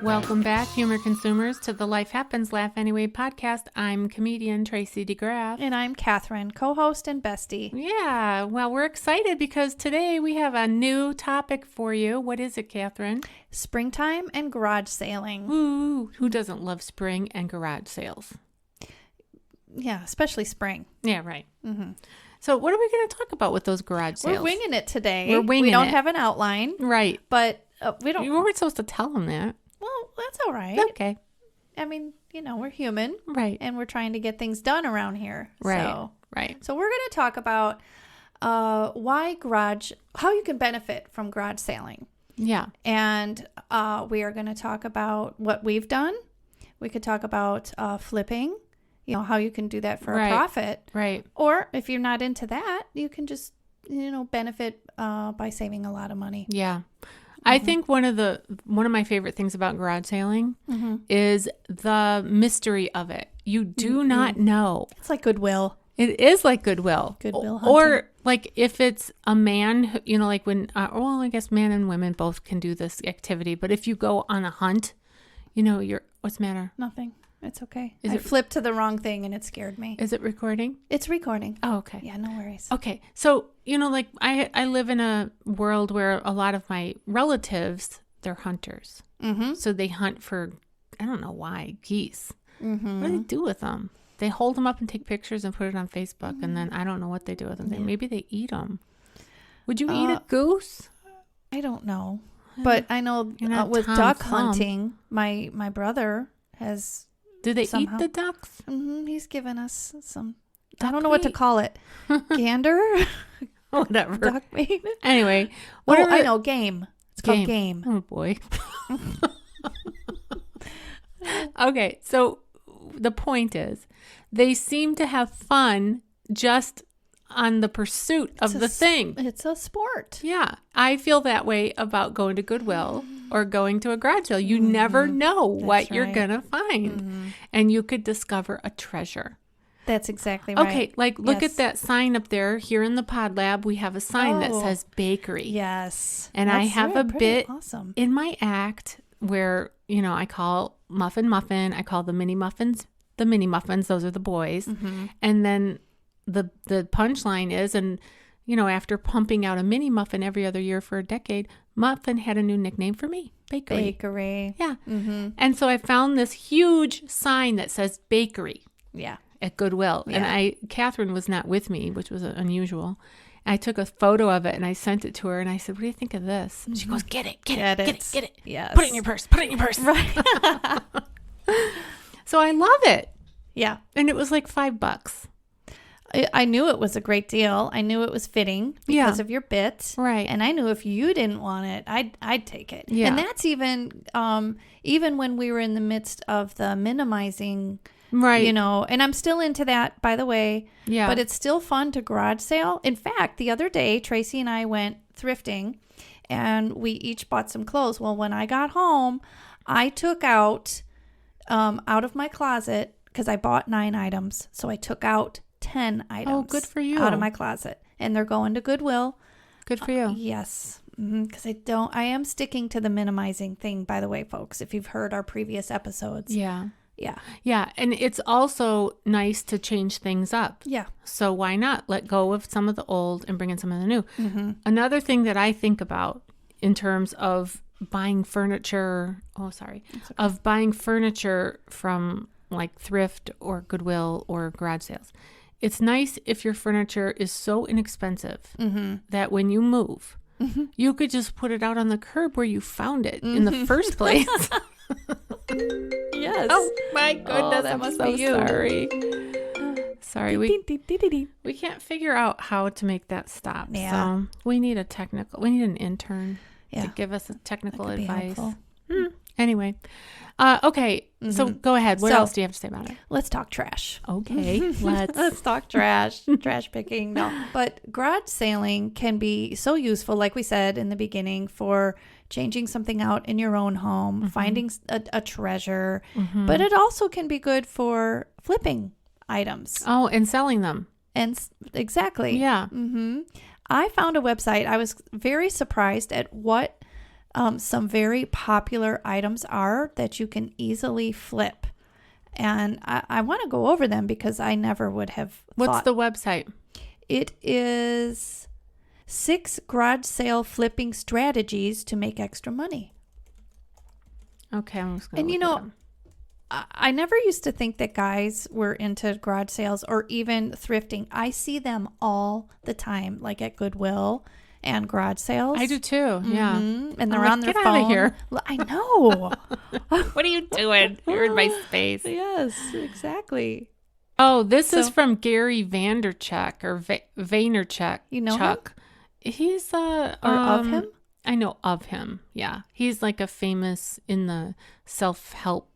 Welcome back, humor consumers, to the Life Happens, Laugh Anyway podcast. I'm comedian Tracy DeGraaf. And I'm Catherine, co-host and bestie. Yeah, well, we're excited because today we have a new topic for you. What is it, Catherine? Springtime and garage sailing. Ooh, who doesn't love spring and garage sales? Yeah, especially spring. Yeah, right. Mm-hmm. So what are we going to talk about with those garage sales? We're winging it today. We're winging it. We don't have an outline. Right. But we don't... You weren't supposed to tell them that. Well, that's all right. Okay. I mean, we're human. Right. And we're trying to get things done around here. Right. Right. So we're going to talk about how you can benefit from garage sailing. Yeah. And we are going to talk about what we've done. We could talk about flipping, how you can do that for a profit. Right. Or if you're not into that, you can just, benefit by saving a lot of money. Yeah. I think one of my favorite things about garage sailing is the mystery of it. You do not know. It's like Goodwill. It is like Goodwill. Goodwill hunting. Or like if it's a man, like when, I guess men and women both can do this activity. But if you go on a hunt, what's the matter? Nothing. It's okay. I flipped to the wrong thing and it scared me. Is it recording? It's recording. Oh, okay. Yeah, no worries. Okay. So, like I live in a world where a lot of my relatives, they're hunters. Mm-hmm. So they hunt for, I don't know why, geese. Mm-hmm. What do they do with them? They hold them up and take pictures and put it on Facebook. And then I don't know what they do with them. Yeah. Maybe they eat them. Would you eat a goose? I don't know. But I know with duck hunting, my brother has... Do they eat the ducks? Mm-hmm. He's given us some... I don't know what to call it. Gander? Whatever. Duck meat? Anyway. I know. Game. It's called game. Oh, boy. Okay. So the point is, they seem to have fun just on the pursuit of the thing. It's a sport. Yeah. I feel that way about going to Goodwill or going to a garage sale. You never know what you're going to find. And you could discover a treasure. That's exactly right. Okay, look at that sign up there. Here in the Pod Lab, we have a sign that says bakery. Yes. And I have a bit awesome. in my act where, I call muffin. I call the mini muffins. Those are the boys. Mm-hmm. And then the punchline is, after pumping out a mini muffin every other year for a decade, Muffin had a new nickname for me, Bakery. Yeah. Mm-hmm. And so I found this huge sign that says bakery. Yeah. At Goodwill. Yeah. And Catherine was not with me, which was unusual. I took a photo of it and I sent it to her and I said, "What do you think of this?" And she goes, Get it. Yes. Put it in your purse. Right. So I love it. Yeah. And it was like $5. I knew it was a great deal. I knew it was fitting because of your bit. Right. And I knew if you didn't want it, I'd take it. Yeah. And that's even when we were in the midst of the minimizing, right. And I'm still into that, by the way. Yeah. But it's still fun to garage sale. In fact, the other day, Tracy and I went thrifting and we each bought some clothes. Well, when I got home, I took out of my closet, because I bought 9 items. So I took out 10 items. Oh, good for you. Out of my closet. And they're going to Goodwill. Good for you. Yes. Because I am sticking to the minimizing thing, by the way, folks, if you've heard our previous episodes. Yeah. Yeah. Yeah. And it's also nice to change things up. Yeah. So why not let go of some of the old and bring in some of the new? Mm-hmm. Another thing that I think about in terms of buying furniture, of buying furniture from like thrift or Goodwill or garage sales. It's nice if your furniture is so inexpensive that when you move, you could just put it out on the curb where you found it in the first place. Yes. Oh my goodness, that I'm must so be you. Sorry, we can't figure out how to make that stop. Yeah. So we need an intern to give us a technical advice. Anyway, okay, so go ahead. What else do you have to say about it? Let's talk trash. Okay, let's talk trash. Trash picking. No, but garage sailing can be so useful, like we said in the beginning, for changing something out in your own home, finding a treasure, but it also can be good for flipping items. Oh, and selling them. And exactly. Yeah. I found a website. I was very surprised at what some very popular items are that you can easily flip. And I want to go over them because I never would have What's the website? It is 6 garage sale flipping strategies to make extra money. Okay, I'm just going And to you know, I never used to think that guys were into garage sales or even thrifting. I see them all the time, like at Goodwill and garage sales. I do too. Yeah. Mm-hmm. And they're on their Get phone. out of here. I know. What are you doing? You're in my space. Yes, exactly. Oh, this is from Gary Vanderchuk or Vaynerchuk. You know Chuck. He's of him? I know of him. Yeah. He's like a famous in the self-help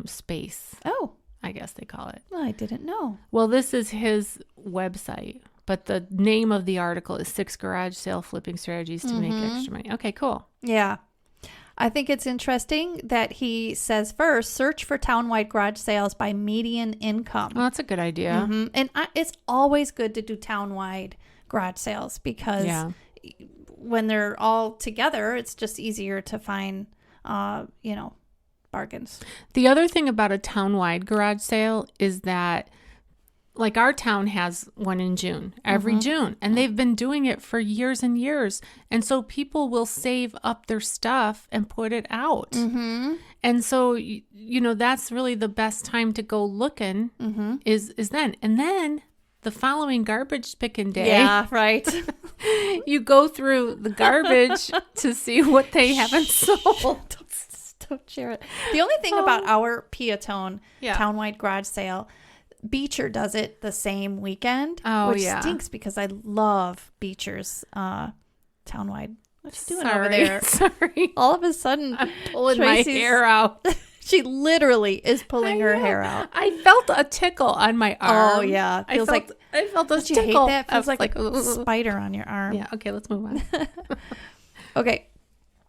space. Oh, I guess they call it. well, I didn't know. Well, this is his website, but the name of the article is 6 garage sale flipping strategies to make extra money. Okay, cool. Yeah. I think it's interesting that he says first, search for town-wide garage sales by median income. Well, that's a good idea. Mm-hmm. And it's always good to do town-wide garage sales because when they're all together, it's just easier to find, bargains. The other thing about a town-wide garage sale is that, like, our town has one in June, every June, and they've been doing it for years and years. And so people will save up their stuff and put it out. Mm-hmm. And so, that's really the best time to go looking is then. And then the following garbage picking day. Yeah, right. You go through the garbage to see what they haven't sold. Don't share it. The only thing about our Piatone town-wide garage sale, Beecher does it the same weekend, which stinks because I love Beecher's town-wide. What's she doing over there? Sorry. All of a sudden, I'm pulling my hair out. She literally is pulling her hair out. I felt a tickle on my arm. Oh, yeah. I felt a tickle. You hate that? It feels like a spider on your arm. Yeah, okay, let's move on. Okay.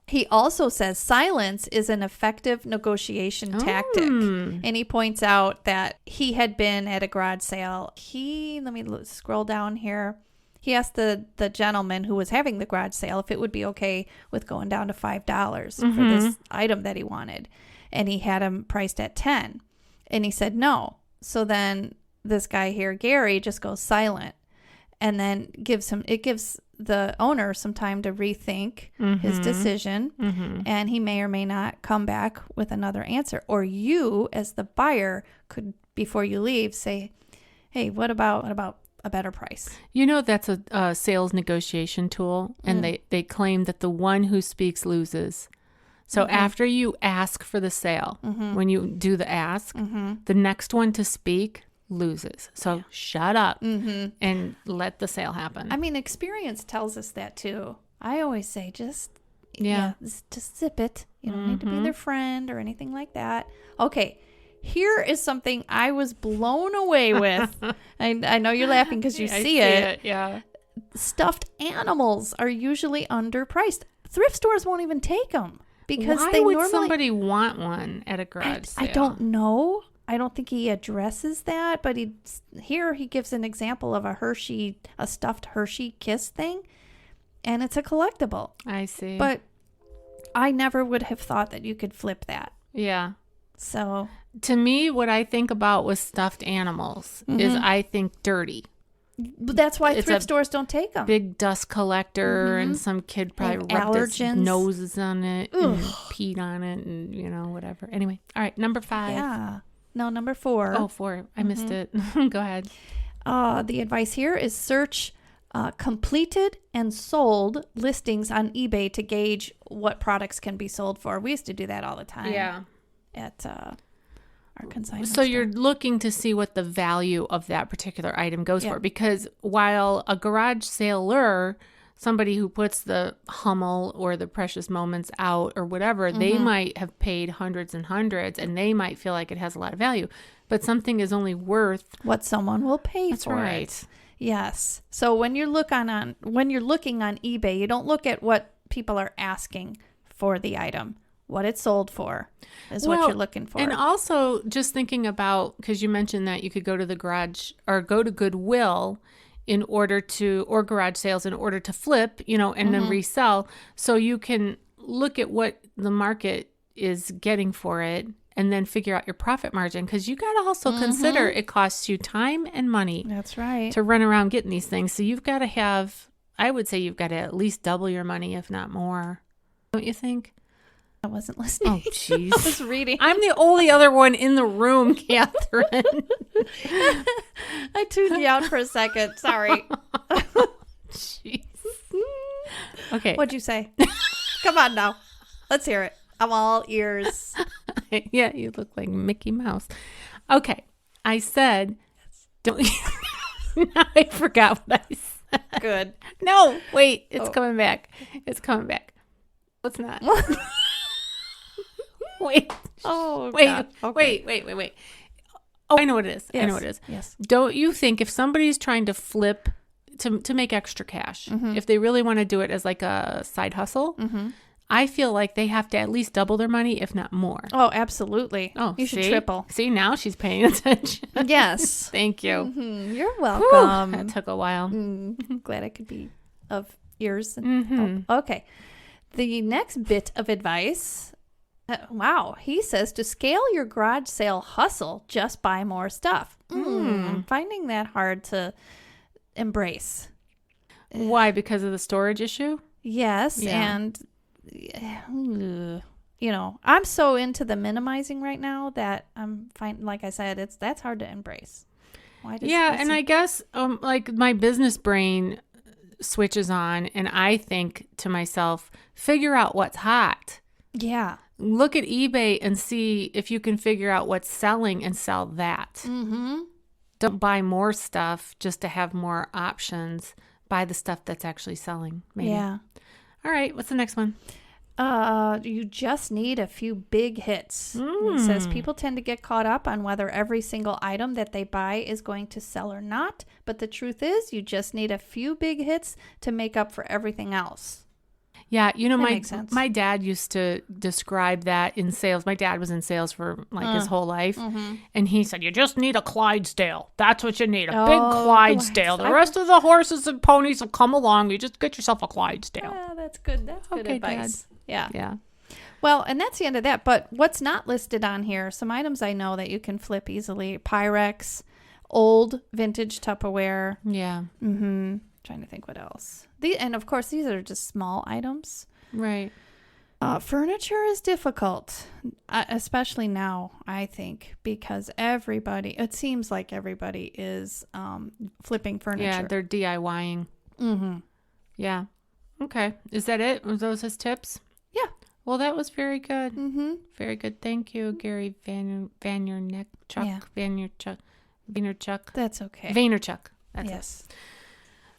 He also says silence is an effective negotiation tactic. And he points out that he had been at a garage sale. Let me scroll down here. He asked the gentleman who was having the garage sale if it would be okay with going down to $5 for this item that he wanted. And he had him priced at $10. And he said no. So then this guy here, Gary, just goes silent. And then gives the owner some time to rethink his decision, and he may or may not come back with another answer. Or you, as the buyer, could, before you leave, say, hey, what about a better price? That's a sales negotiation tool, and they claim that the one who speaks loses. So after you ask for the sale, when you do the ask, the next one to speak loses. So shut up and let the sale happen. I mean, experience tells us that too. I always say just zip it. You don't need to be their friend or anything like that. Okay, here is something I was blown away with. I know you're laughing because you see it. Yeah. Stuffed animals are usually underpriced. Thrift stores won't even take them because Why would somebody want one at a garage sale? I don't know. I don't think he addresses that, but he gives an example of a stuffed Hershey Kiss thing, and it's a collectible. I see. But I never would have thought that you could flip that. Yeah. So to me, what I think about with stuffed animals is I think dirty. But that's why thrift stores don't take them. Big dust collector, and some kid probably rubbed his noses on it and peed on it and, whatever. Anyway, all right, number 5. Yeah. No, number 4. Oh, 4. I missed it. Go ahead. The advice here is search completed and sold listings on eBay to gauge what products can be sold for. We used to do that all the time. Yeah. At our consignment So store. you're looking to see what the value of that particular item goes for, because while a garage saler, somebody who puts the Hummel or the Precious Moments out or whatever, they might have paid hundreds and hundreds, and they might feel like it has a lot of value. But something is only worth what someone will pay That's for right. it. Yes. So when you're looking on eBay, you don't look at what people are asking for the item. What it's sold for is what you're looking for. And also just thinking about, because you mentioned that you could go to the garage or go to Goodwill or garage sales in order to flip, and then resell. So you can look at what the market is getting for it and then figure out your profit margin, because you got to also consider it costs you time and money. That's right. To run around getting these things. So you've got to have, I would say you've got to at least double your money, if not more. Don't you think? I wasn't listening. Oh, jeez. I was reading. I'm the only other one in the room, Catherine. I tuned you out for a second. Sorry. Jeez. Okay. What'd you say? Come on now. Let's hear it. I'm all ears. Yeah, you look like Mickey Mouse. Okay. I said, don't. Now I forgot what I said. Good. No, wait. It's coming back. It's coming back. It's not. Wait. Oh, wait. God. Okay. Wait. Oh, I know what it is. Yes. I know what it is. Yes. Don't you think if somebody's trying to flip to make extra cash, if they really want to do it as like a side hustle, I feel like they have to at least double their money, if not more. Oh, absolutely. Oh, you should see? triple. See, now she's paying attention. Yes. Thank you. You're welcome. That took a while. Glad I could be of ears. And help. Okay. The next bit of advice. Wow. He says to scale your garage sale hustle, just buy more stuff. I'm finding that hard to embrace. Why? Because of the storage issue? Yes. Yeah. And, you know, I'm so into the minimizing right now that I'm finding, like I said, that's hard to embrace. Why does And I guess like my business brain switches on and I think to myself, figure out what's hot. Yeah. Look at eBay and see if you can figure out what's selling and sell that. Don't buy more stuff just to have more options. Buy the stuff that's actually selling. Maybe. Yeah. All right. What's the next one? You just need a few big hits. It says people tend to get caught up on whether every single item that they buy is going to sell or not. But the truth is you just need a few big hits to make up for everything else. Yeah, you know, That makes sense. my dad used to describe that in sales. My dad was in sales for like his whole life. And he said, you just need a Clydesdale. That's what you need, a big Clydesdale. The rest of the horses and ponies will come along. You just get yourself a Clydesdale. Yeah, that's good. That's good Okay, advice. Dad. Yeah. Yeah. Well, and that's the end of that. But what's not listed on here, some items I know that you can flip easily. Pyrex, old vintage Tupperware. Yeah. Trying to think what else. And of course, these are just small items. Right. Furniture is difficult, especially now, I think, because it seems like everybody is flipping furniture. Yeah, they're DIYing. Yeah. Okay. Is that it? Were those his tips? Yeah. Well, that was very good. Very good. Thank you, Gary Vaynerchuk. Yeah. Vaynerchuk. That's okay. Vaynerchuk. That's Yes. it.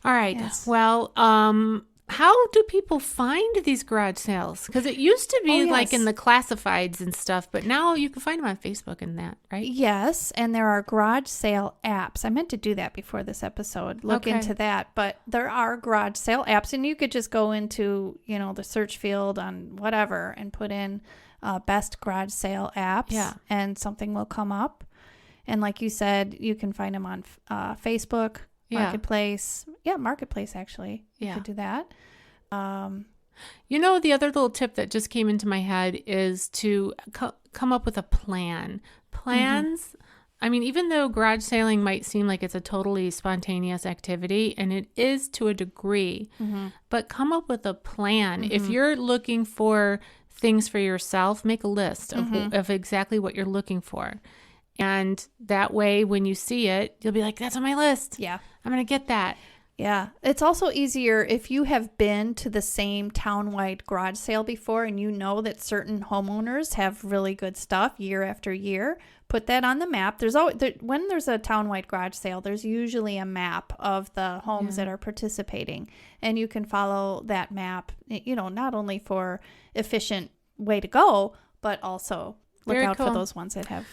All right. Yes. Well, how do people find these garage sales? Because it used to be like in the classifieds and stuff, but now you can find them on Facebook and that, right? Yes, and there are garage sale apps. I meant to do that before this episode, look into that. But there are garage sale apps, and you could just go into, the search field on whatever and put in best garage sale apps, and something will come up. And like you said, you can find them on Facebook, Marketplace. Yeah, Marketplace, actually. You could do that. The other little tip that just came into my head is to come up with a plan. Plans, I mean, even though garage sailing might seem like it's a totally spontaneous activity, and it is to a degree, but come up with a plan. If you're looking for things for yourself, make a list of exactly what you're looking for. And that way, when you see it, you'll be like, that's on my list. Yeah. I'm going to get that. Yeah. It's also easier if you have been to the same town-wide garage sale before and you know that certain homeowners have really good stuff year after year. Put that on the map. When there's a town-wide garage sale, there's usually a map of the homes that are participating. And you can follow that map, not only for efficient way to go, but also look Very out cool. for those ones that have,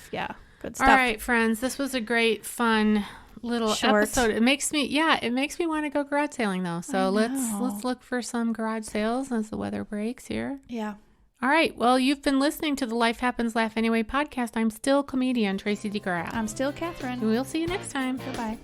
good stuff. All right, friends, this was a great, fun little episode. It makes me want to go garage sailing though. So let's look for some garage sales as the weather breaks here. Yeah. All right. Well, you've been listening to the Life Happens Laugh Anyway podcast. I'm still comedian Tracy DeGraaf. I'm still Catherine. We'll see you next time. Bye-bye.